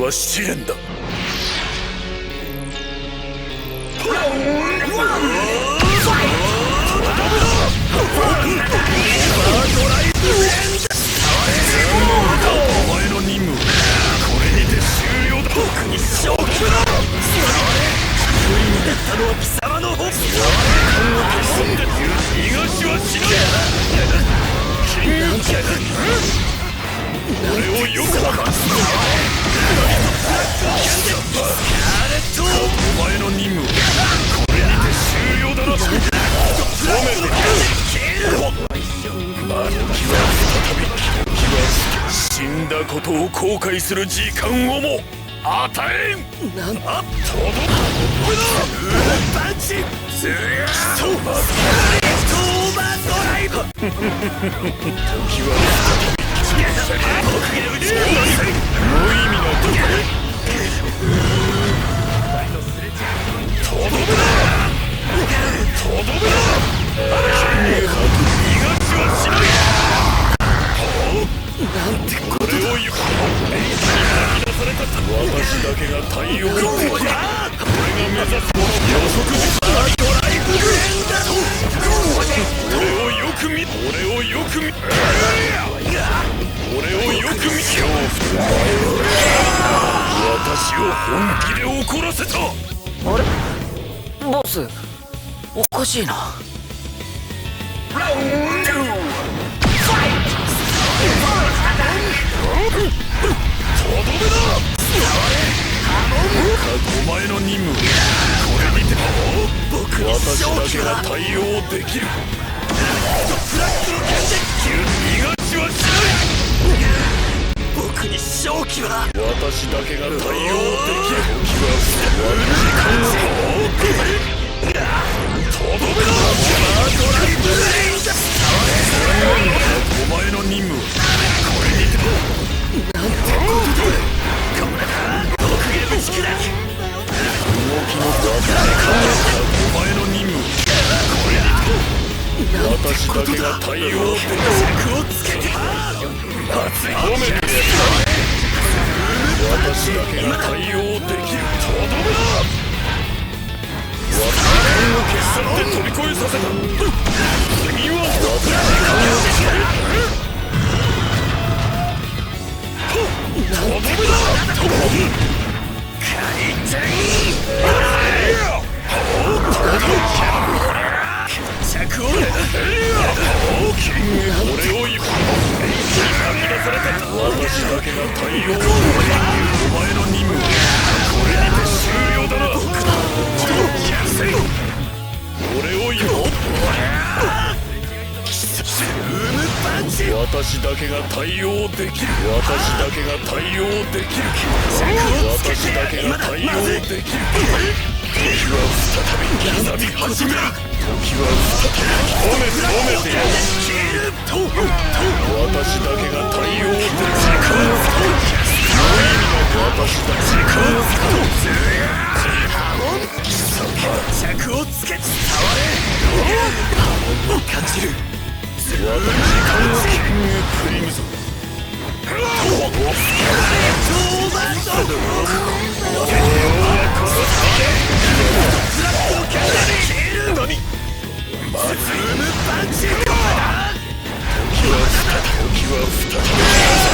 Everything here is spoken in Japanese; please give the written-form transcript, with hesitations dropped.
は試練だ。お前の任務これにて終了だ。僕に勝負だ。救いになったのは貴様の方。勘を消すんで逃がしはしない。キングキャッ俺をよくわかる。お前の任務これにて終了だな。止めてまあ時は再び時は死んだことを後悔する時間をも与えん。なんとどパンチスリーソーバードライブ。時は再び無意味なところ。とどめだとどめだ。逃がしはしない。なんてことだ。俺を言う私だけが対応できる。俺が目指すもの予測術だ。ドライブレンだ。俺をよく見俺をよく見俺をよく見恐怖私を本気で怒らせた。あれボスおかしいな。ラウンドファイト。とどめだ。お前の任務これにて私だけが対応できる。逃がしはしない。僕に勝機は私だけが対応できる。時は時間をとどめだ。ドライブレインだ。お前の任務これにてなんてことだ。僕がぶち砕く。動きのバカお前の任務これにて私だけが対応できる。尺をつけて熱い褒めてやる。私だけが対応できる。とどめだ。時間を消し去って飛び越えさせた。次は私とどめだ。回転着をキング俺を言う。吐き出された。私だけが対応できる。お前の任務これにて終了だな。俺を言う。私だけが対応できる。私だけが対応できる。私だけが対応できる。時は再び刻み始める。時は再び褒めてやる。私だけが対応できる。私だけが尺をつけて感じる。私時間をキングクリムゾン。何まずいパンチ。時は再び